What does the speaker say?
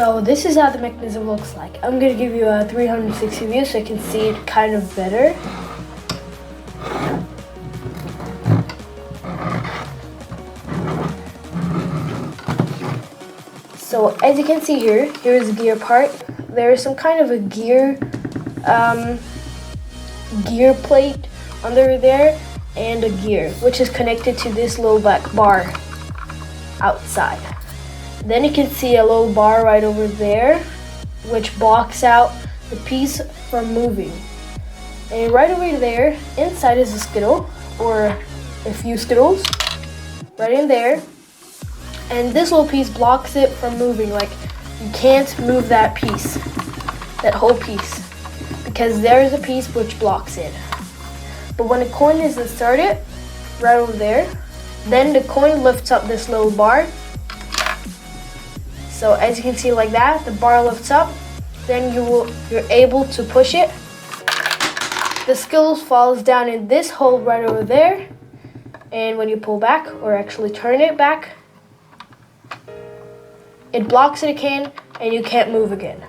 So this is how the mechanism looks like. I'm gonna give you a 360 view so you can see it kind of better. So as you can see here, here's the gear part. There is some kind of a gear plate under there and a gear, which is connected to this little black bar outside. Then you can see a little bar right over there, which blocks out the piece from moving. And right over there, inside is a Skittle, or a few Skittles, right in there. And this little piece blocks it from moving. Like, you can't move that piece, that whole piece, because there is a piece which blocks it. But when the coin is inserted, right over there, then the coin lifts up this little bar. So as you can see like that, the bar lifts up, then you're able to push it. The Skittles falls down in this hole right over there, and when you pull back, or actually turn it back, it blocks it again and you can't move again.